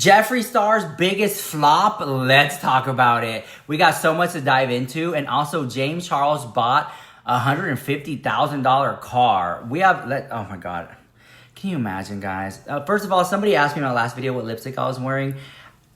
Jeffree Star's biggest flop? Let's talk about it. We got so much to dive into. And also, James Charles bought a $150,000 car. Oh my God. Can you imagine, guys? First of all, somebody asked me in my last video what lipstick I was wearing.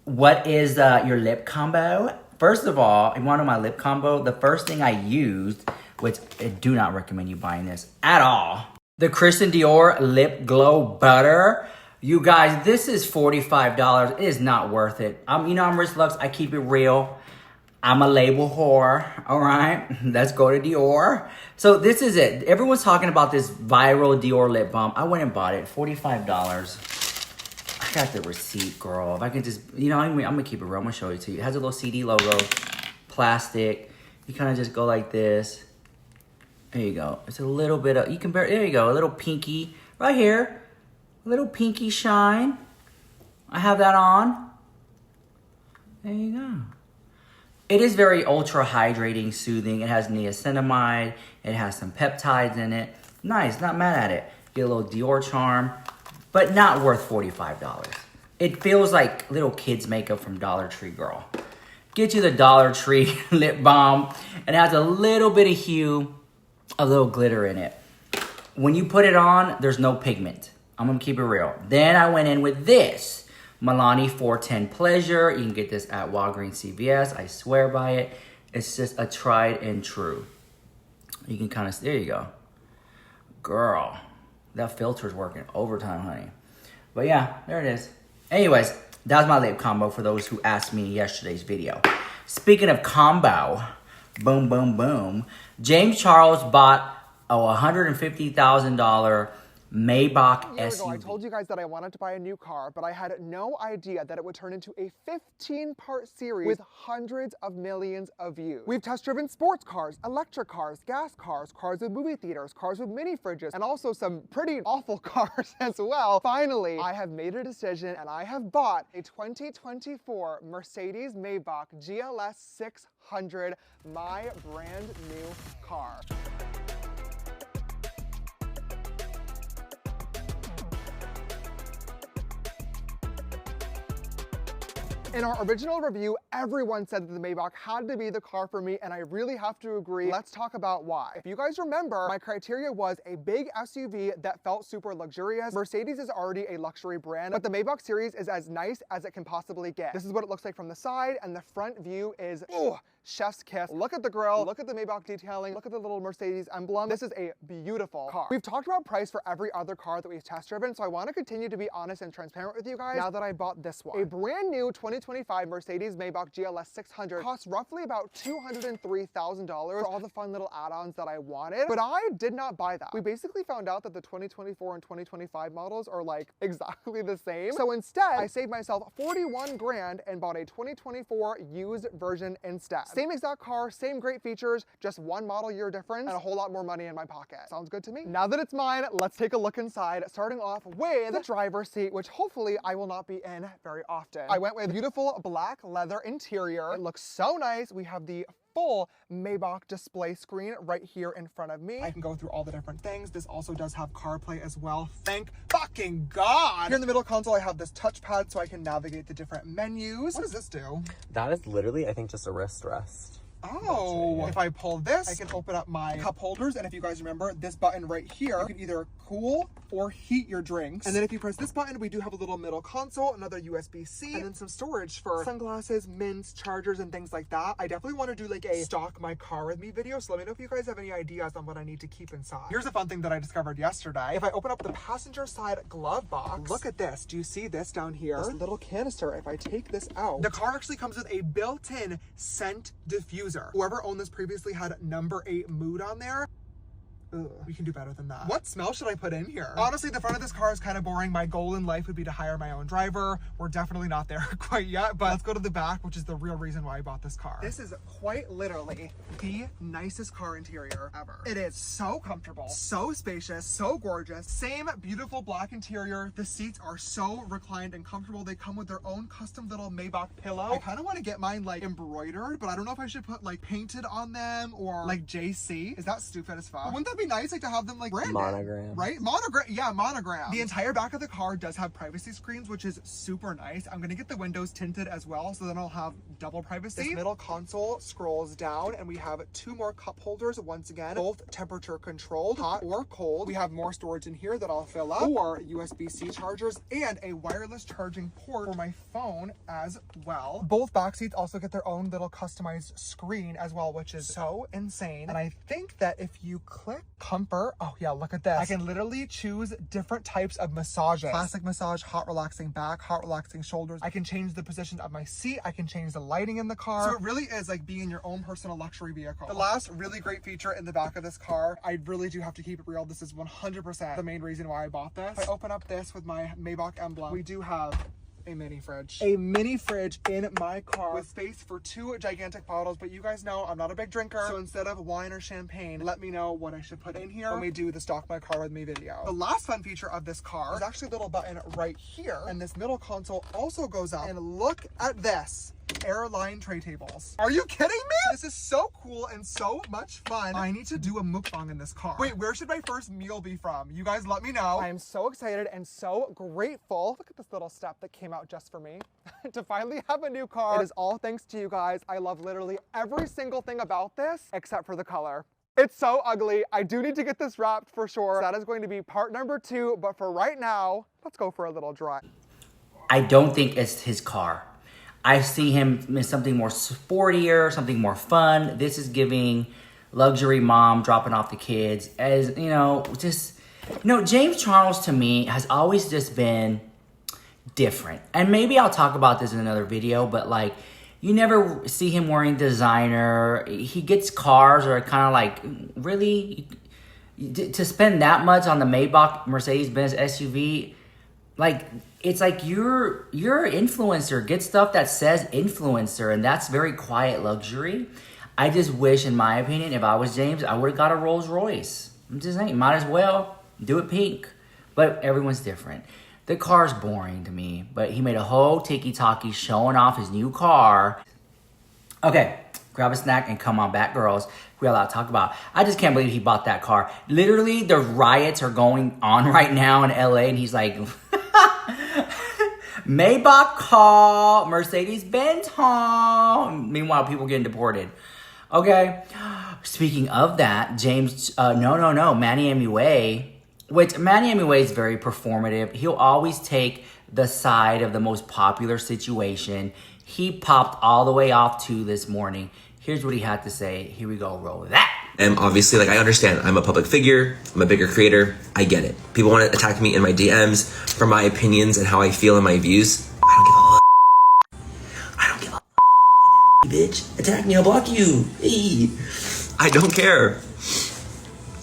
What is your lip combo? First of all, if you want to know my lip combo, the first thing I used, which I do not recommend you buying this at all, the Christian Dior Lip Glow Butter. You guys, this is $45. It is not worth it. I'm Rich Lux. I keep it real. I'm a label whore. All right, let's go to Dior. So this is it. Everyone's talking about this viral Dior lip balm. I went and bought it. $45. I got the receipt, girl. If I can just, I'm gonna keep it real. I'm gonna show it to you. It has a little CD logo, plastic. You kind of just go like this. There you go. It's a little bit of, there you go. A little pinky right here. A little pinky shine. I have that on. There you go. It is very ultra hydrating, soothing. It has niacinamide. It has some peptides in it. Nice, not mad at it. Get a little Dior charm, but not worth $45. It feels like little kids makeup from Dollar Tree, girl. Get you the Dollar Tree lip balm. And it has a little bit of hue, a little glitter in it. When you put it on, there's no pigment. I'm gonna keep it real. Then I went in with this Milani 410 Pleasure. You can get this at Walgreens CVS. I swear by it. It's just a tried and true. You can kind of, there you go. Girl, that filter's working overtime, honey. But yeah, there it is. Anyways, that was my lip combo for those who asked me in yesterday's video. Speaking of combo, boom, boom, boom. James Charles bought a $150,000 Maybach SUV. I told you guys that I wanted to buy a new car, but I had no idea that it would turn into a 15-part series with hundreds of millions of views. We've test-driven sports cars, electric cars, gas cars, cars with movie theaters, cars with mini fridges, and also some pretty awful cars as well. Finally, I have made a decision and I have bought a 2024 Mercedes Maybach GLS 600, my brand new car. In our original review, everyone said that the Maybach had to be the car for me, and I really have to agree. Let's talk about why. If you guys remember, my criteria was a big SUV that felt super luxurious. Mercedes is already a luxury brand, but the Maybach series is as nice as it can possibly get. This is what it looks like from the side, and the front view is, chef's kiss. Look at the grille, look at the Maybach detailing, look at the little Mercedes emblem. This is a beautiful car. We've talked about price for every other car that we've test driven, so I want to continue to be honest and transparent with you guys now that I bought this one. A brand new 2025 Mercedes Maybach GLS 600 costs roughly about $203,000 for all the fun little add-ons that I wanted, but I did not buy that. We basically found out that the 2024 and 2025 models are like exactly the same. So instead, I saved myself 41 grand and bought a 2024 used version instead. Same exact car, same great features, just one model year difference and a whole lot more money in my pocket. Sounds good to me? Now that it's mine, let's take a look inside, starting off with the driver's seat, which hopefully I will not be in very often. I went with beautiful black leather interior. It looks so nice. We have the full Maybach display screen right here in front of me. I can go through all the different things. This also does have CarPlay as well. Thank fucking God! Here in the middle console, I have this touchpad so I can navigate the different menus. What does this do? That is literally, I think, just a wrist rest. Oh, if I pull this, I can open up my cup holders. And if you guys remember, this button right here, you can either cool or heat your drinks. And then if you press this button, we do have a little middle console, another USB-C, and then some storage for sunglasses, mints, chargers, and things like that. I definitely want to do like a stock my car with me video, so let me know if you guys have any ideas on what I need to keep inside. Here's a fun thing that I discovered yesterday. If I open up the passenger side glove box, look at this. Do you see this down here? This little canister. If I take this out, the car actually comes with a built-in scent diffuser. Whoever owned this previously had number 8 mood on there. Ugh, we can do better than that. What smell should I put in here? Honestly, the front of this car is kind of boring. My goal in life would be to hire my own driver. We're definitely not there quite yet, but let's go to the back, which is the real reason why I bought this car. This is quite literally the nicest car interior ever. It is so comfortable, so spacious, so gorgeous. Same beautiful black interior. The seats are so reclined and comfortable. They come with their own custom little Maybach pillow. I kind of want to get mine like embroidered, but I don't know if I should put like painted on them or like JC. Is that stupid as fuck? But wouldn't that be nice, like to have them like branded. Monogram. Right? Monogram. Yeah, monogram. The entire back of the car does have privacy screens, which is super nice. I'm gonna get the windows tinted as well, so then I'll have double privacy. This middle console scrolls down, and we have 2 more cup holders. Once again, both temperature controlled, hot or cold. We have more storage in here that I'll fill up, 4 USB-C chargers, and a wireless charging port for my phone as well. Both back seats also get their own little customized screen as well, which is so insane. And I think that if you click comfort, oh yeah, look at this. I can literally choose different types of massages. Classic massage, hot relaxing back, hot relaxing shoulders. I can change the position of my seat. I can change the lighting in the car. So it really is like being your own personal luxury vehicle. The last really great feature in the back of this car, I really do have to keep it real. This is 100% the main reason why I bought this. If I open up this with my Maybach emblem, we do have a mini fridge. A mini fridge in my car with space for 2 gigantic bottles, but you guys know I'm not a big drinker, so instead of wine or champagne, let me know what I should put in here when we do the Stock My Car With Me video. The last fun feature of this car is actually a little button right here, and this middle console also goes up, and look at this. Airline tray tables. Are you kidding me? This is so cool and so much fun. I need to do a mukbang in this car. Wait, where should my first meal be from? You guys let me know. I am so excited and so grateful. Look at this little step that came out just for me to finally have a new car. It is all thanks to you guys. I love literally every single thing about this except for the color. It's so ugly. I do need to get this wrapped for sure. That is going to be part number 2, but for right now, let's go for a little drive. I don't think it's his car. I see him in something more sportier, something more fun. This is giving luxury mom dropping off the kids. As, you know, just, you know, James Charles to me has always just been different. And maybe I'll talk about this in another video, but like, you never see him wearing designer. He gets cars or kind of like, really? To spend that much on the Maybach Mercedes-Benz SUV, like, it's like you're an influencer. Get stuff that says influencer, and that's very quiet luxury. I just wish, in my opinion, if I was James, I would have got a Rolls Royce. I'm just saying, might as well do it pink. But everyone's different. The car's boring to me, but he made a whole tiki-talkie showing off his new car. Okay, grab a snack and come on back, girls. We got a lot to talk about. I just can't believe he bought that car. Literally, the riots are going on right now in LA, and he's like, Maybach call, Mercedes-Benz haul. Meanwhile, people getting deported. Okay, speaking of that, James, Manny MUA, which Manny MUA is very performative. He'll always take the side of the most popular situation. He popped all the way off to this morning. Here's what he had to say. Here we go, roll that. And obviously, like, I understand I'm a public figure, I'm a bigger creator, I get it. People want to attack me in my DMs for my opinions and how I feel and my views. I don't give a bitch. Attack me, I'll block you. Hey. I don't care.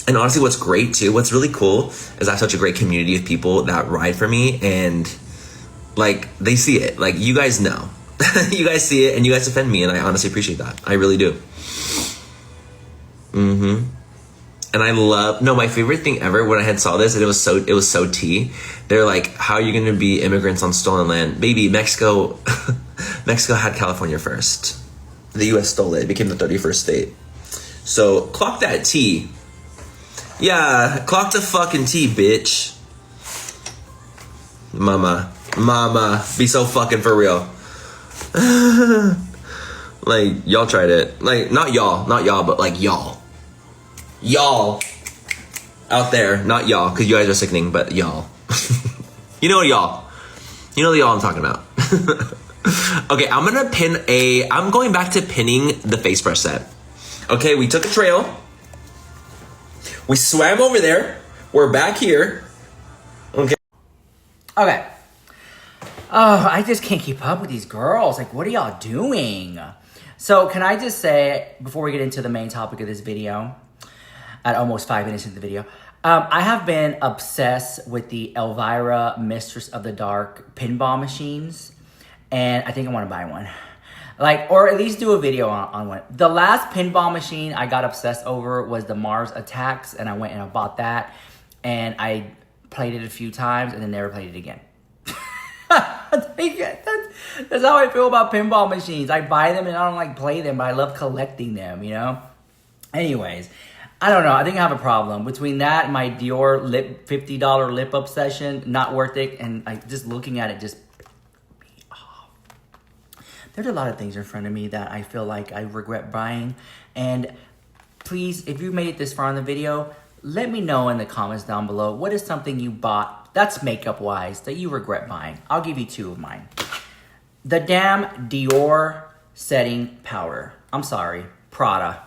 And honestly, what's great too, what's really cool is I have such a great community of people that ride for me, and like, they see it. Like, you guys know. You guys see it and you guys defend me, and I honestly appreciate that. I really do. And I love, my favorite thing ever when I had saw this, and it was so tea. They're like, how are you gonna be immigrants on stolen land? Baby, Mexico had California first. The US stole it. It became the 31st state. So clock that tea. Yeah, clock the fucking tea, bitch. Mama, be so fucking for real. Like, y'all tried it. Like, not y'all, but like y'all out there, not y'all, because you guys are sickening, but y'all. You know y'all. You know the y'all I'm talking about. Okay, I'm going back to pinning the face brush set. Okay, we took a trail. We swam over there. We're back here. Okay. Okay. Oh, I just can't keep up with these girls. Like, what are y'all doing? So, can I just say, before we get into the main topic of this video, at almost 5 minutes into the video, I have been obsessed with the Elvira Mistress of the Dark pinball machines, and I think I want to buy one. Like, or at least do a video on one. The last pinball machine I got obsessed over was the Mars Attacks, and I went and I bought that, and I played it a few times, and then never played it again. That's how I feel about pinball machines. I buy them and I don't like play them, but I love collecting them, you know? Anyways, I don't know. I think I have a problem between that and my Dior $50 lip obsession. Not worth it. And just looking at it just. There's a lot of things in front of me that I feel like I regret buying. And please, if you made it this far in the video, let me know in the comments down below. What is something you bought that's makeup wise that you regret buying? I'll give you 2 of mine. The damn Dior setting powder. I'm sorry, Prada.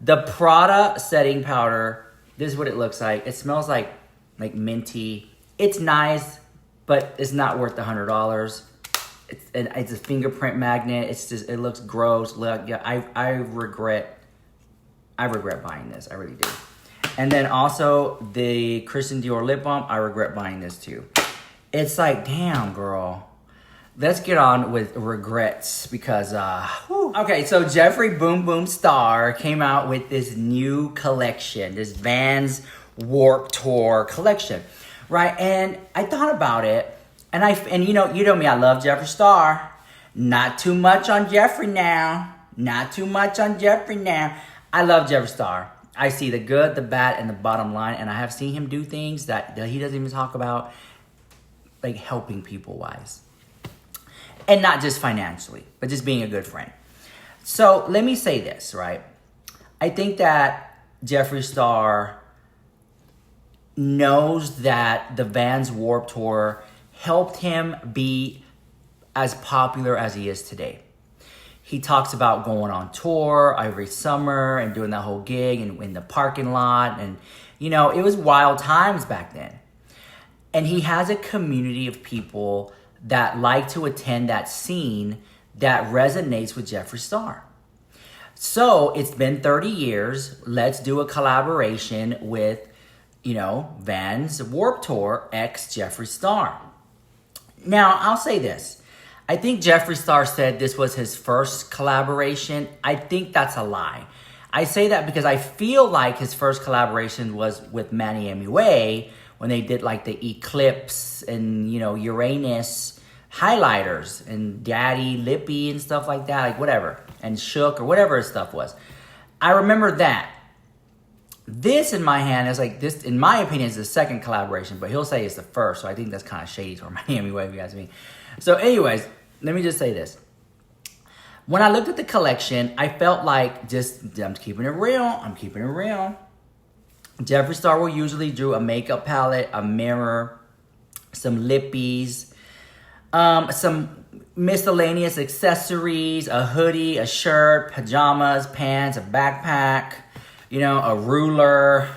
The Prada setting powder. This is what it looks like. It smells like minty. It's nice, but it's not worth the $100. It's a fingerprint magnet. It's just, it looks gross. Look, yeah, I regret buying this. I really do. And then also the Christian Dior lip balm. I regret buying this too. It's like, damn, girl. Let's get on with regrets because, Okay, so Jeffree Boom Boom Star came out with this new collection, this Vans Warped Tour collection, right? And I thought about it. And you know me, I love Jeffree Star. Not too much on Jeffree now. Not too much on Jeffree now. I love Jeffree Star. I see the good, the bad, and the bottom line. And I have seen him do things that he doesn't even talk about, like helping people wise. And not just financially, but just being a good friend. So let me say this, right? I think that Jeffree Star knows that the Vans Warped Tour helped him be as popular as he is today. He talks about going on tour every summer and doing that whole gig and in the parking lot. And, you know, it was wild times back then. And he has a community of people that like to attend that scene that resonates with Jeffree Star. So it's been 30 years. Let's do a collaboration with, you know, Vans Warped Tour x Jeffree Star. Now, I'll say this. I think Jeffree Star said this was his first collaboration. I think that's a lie. I say that because I feel like his first collaboration was with Manny MUA when they did like the Eclipse and, you know, Uranus highlighters and Daddy Lippy and stuff like that, like whatever, and Shook or whatever his stuff was. I remember that. This in my hand is like this, in my opinion, is the second collaboration, but he'll say it's the first, so I think that's kind of shady for Miami Way, if you ask me. So anyways, let me just say this. When I looked at the collection, I felt like I'm keeping it real. I'm keeping it real. Jeffree Star will usually do a makeup palette, a mirror, some lippies, some miscellaneous accessories, a hoodie, a shirt, pajamas, pants, a backpack, you know, a ruler,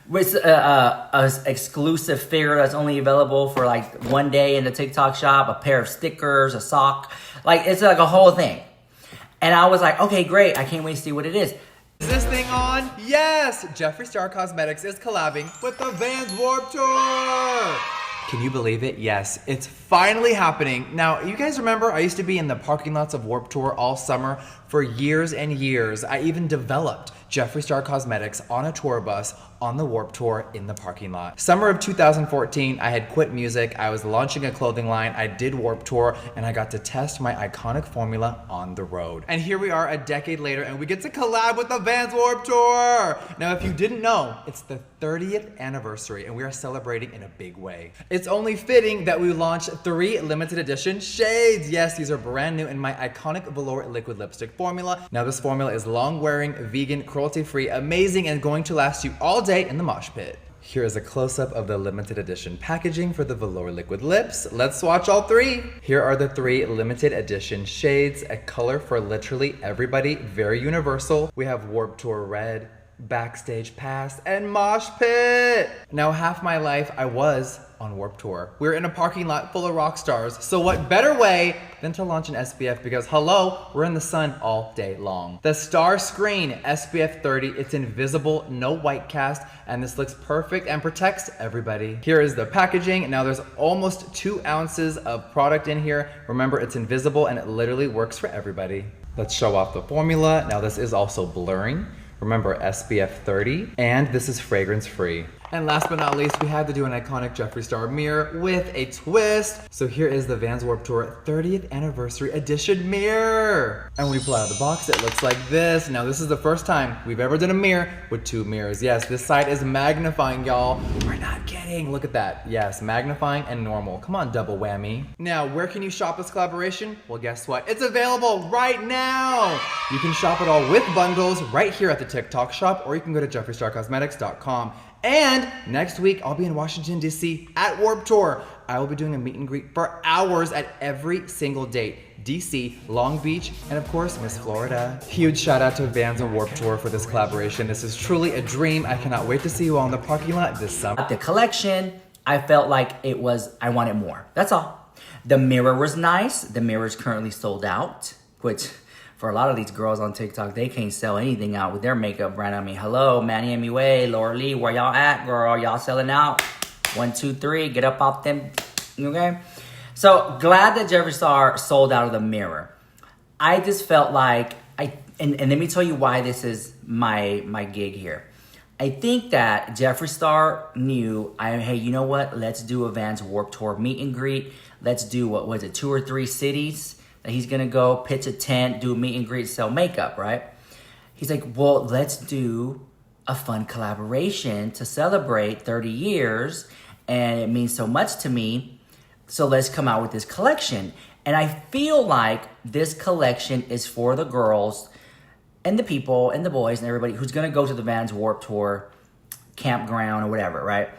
with a exclusive figure that's only available for like one day in the TikTok shop, a pair of stickers, a sock. Like, it's like a whole thing. And I was like, okay, great. I can't wait to see what it is. Is this thing on? Yes! Jeffree Star Cosmetics is collabing with the Vans Warped Tour! Can you believe it? Yes, it's finally happening. Now, you guys remember I used to be in the parking lots of Warped Tour all summer for years and years. I even developed Jeffree Star Cosmetics on a tour bus on the Warped Tour in the parking lot. Summer of 2014, I had quit music, I was launching a clothing line, I did Warped Tour, and I got to test my iconic formula on the road. And here we are a decade later, and we get to collab with the Vans Warped Tour! Now, if you didn't know, it's the 30th anniversary, and we are celebrating in a big way. It's only fitting that we launched 3 limited edition shades. Yes, these are brand new in my iconic velour liquid lipstick formula. Now, this formula is long-wearing, vegan, cruelty-free, amazing, and going to last you all day in the mosh pit. Here is a close-up of the limited edition packaging for the velour liquid lips. Let's swatch all 3. Here are the 3 limited edition shades, a color for literally everybody, very universal. We have Warped Tour Red, Backstage Pass, and Mosh Pit. Now, half my life I was on Warped Tour. We were in a parking lot full of rock stars, so what better way than to launch an SPF, because hello, we're in the sun all day long. The Star Screen SPF 30, it's invisible, no white cast, and this looks perfect and protects everybody. Here is the packaging. Now there's almost 2 ounces of product in here. Remember, it's invisible and it literally works for everybody. Let's show off the formula. Now this is also blurring. Remember, SPF 30, and this is fragrance free. And last but not least, we had to do an iconic Jeffree Star mirror with a twist. So here is the Vans Warped Tour 30th Anniversary Edition mirror. And when we pull out of the box, it looks like this. Now this is the first time we've ever done a mirror with 2 mirrors. Yes, this side is magnifying, y'all. We're not kidding, look at that. Yes, magnifying and normal. Come on, double whammy. Now, where can you shop this collaboration? Well, guess what? It's available right now. You can shop it all with bundles right here at the TikTok shop, or you can go to jeffreestarcosmetics.com. And next week, I'll be in Washington, D.C. at Warped Tour. I will be doing a meet and greet for hours at every single date. D.C., Long Beach, and of course, Miss Florida. Huge shout out to Vans and Warped Tour for this collaboration. This is truly a dream. I cannot wait to see you all in the parking lot this summer. The collection, I felt like I wanted more. That's all. The mirror was nice. The mirror is currently sold out, which for a lot of these girls on TikTok, they can't sell anything out with their makeup brand. I mean, hello, Manny MUA, Laura Lee, where y'all at, girl? Y'all selling out? 1, 2, 3, get up off them, okay? So glad that Jeffree Star sold out of the mirror. I just felt like, and let me tell you why this is my gig here. I think that Jeffree Star knew, hey, you know what? Let's do a Vans Warped Tour meet and greet. Let's do, what was it, 2 or 3 cities that he's gonna go, pitch a tent, do a meet and greet, sell makeup, right? He's like, well, let's do a fun collaboration to celebrate 30 years, and it means so much to me, so let's come out with this collection. And I feel like this collection is for the girls and the people and the boys and everybody who's gonna go to the Vans Warped Tour campground or whatever, right?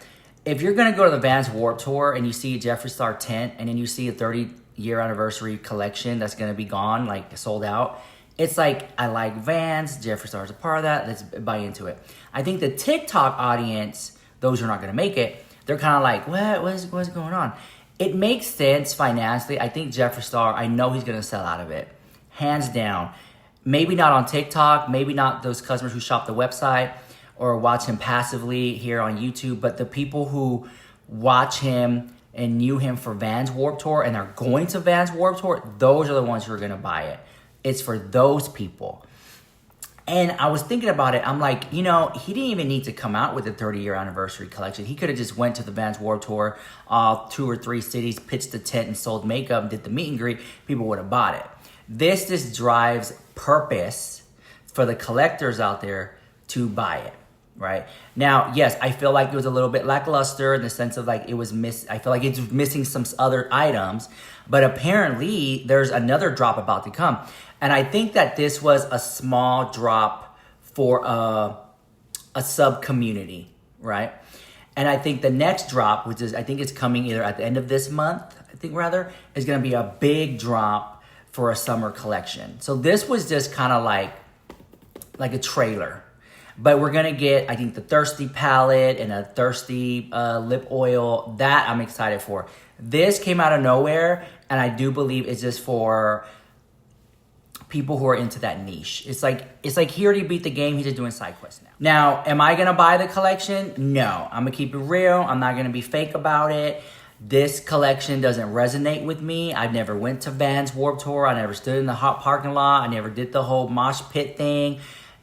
If you're gonna go to the Vans Warped Tour and you see a Jeffree Star tent and then you see a 30-year anniversary collection that's gonna be gone, like sold out, it's like, I like Vans, Jeffree Star's a part of that, let's buy into it. I think the TikTok audience, those who are not gonna make it, they're kind of like, what's going on? It makes sense financially. I think Jeffree Star, I know he's gonna sell out of it, hands down. Maybe not on TikTok, maybe not those customers who shop the website or watch him passively here on YouTube, but the people who watch him and knew him for Vans Warped Tour and are going to Vans Warped Tour, those are the ones who are gonna buy it. It's for those people. And I was thinking about it, I'm like, you know, he didn't even need to come out with a 30-year anniversary collection. He could have just went to the Vans Warped Tour, 2 or 3 cities, pitched a tent and sold makeup, did the meet and greet, people would have bought it. This just drives purpose for the collectors out there to buy it, right? Now, yes, I feel like it was a little bit lackluster in the sense of like I feel like it's missing some other items, but apparently there's another drop about to come. And I think that this was a small drop for a sub-community, right? And I think the next drop, which is, I think it's coming either at the end of this month, is gonna be a big drop for a summer collection. So this was just kind of like a trailer. But we're gonna get, I think, the Thirsty palette and a Thirsty lip oil. That I'm excited for. This came out of nowhere, and I do believe it's just for people who are into that niche. It's like he already beat the game, he's just doing side quests now. Now, am I gonna buy the collection? No, I'm gonna keep it real. I'm not gonna be fake about it. This collection doesn't resonate with me. I never went to Vans Warped Tour. I never stood in the hot parking lot. I never did the whole mosh pit thing.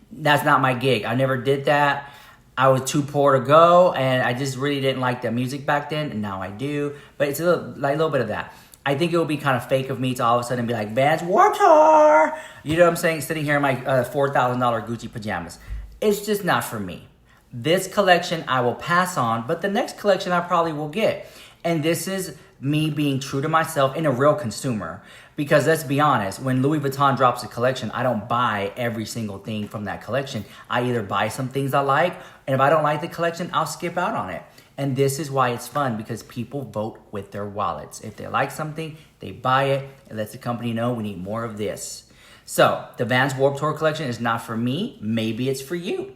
That's not my gig. I never did that. I was too poor to go, and I just really didn't like the music back then, and now I do. But it's a little bit of that. I think it would be kind of fake of me to all of a sudden be like, Vans Warped Tour! You know what I'm saying? Sitting here in my $4,000 Gucci pajamas. It's just not for me. This collection I will pass on, but the next collection I probably will get. And this is me being true to myself and a real consumer. Because let's be honest, when Louis Vuitton drops a collection, I don't buy every single thing from that collection. I either buy some things I like, and if I don't like the collection, I'll skip out on it. And this is why it's fun, because people vote with their wallets. If they like something, they buy it. It lets the company know we need more of this. So the Vans Warped Tour collection is not for me. Maybe it's for you.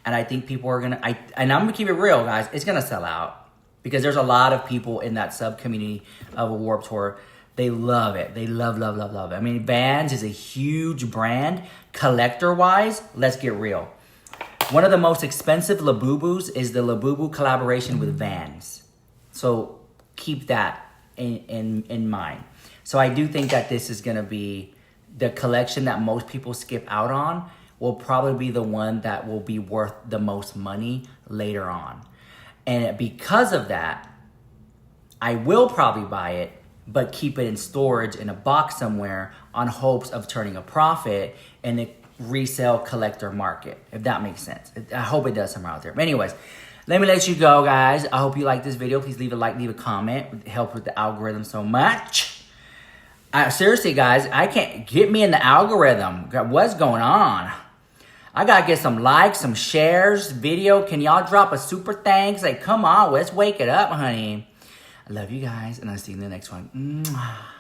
And I think people are gonna, and I'm gonna keep it real, guys. It's gonna sell out. Because there's a lot of people in that sub-community of a Warped Tour. They love it. They love it. I mean, Vans is a huge brand. Collector-wise, let's get real. One of the most expensive Labubus is the Labubu collaboration with Vans. So keep that in mind. So I do think that this is going to be the collection that most people skip out on will probably be the one that will be worth the most money later on. And because of that, I will probably buy it, but keep it in storage in a box somewhere on hopes of turning a profit in the resale collector market, if that makes sense. I hope it does somewhere out there. But anyways, let me let you go, guys. I hope you like this video. Please leave a like, leave a comment. It helps with the algorithm so much. Seriously, guys, I can't get me in the algorithm. What's going on? I gotta get some likes, some shares, video. Can y'all drop a super thanks? Like, come on, let's wake it up, honey. I love you guys, and I'll see you in the next one. Mwah.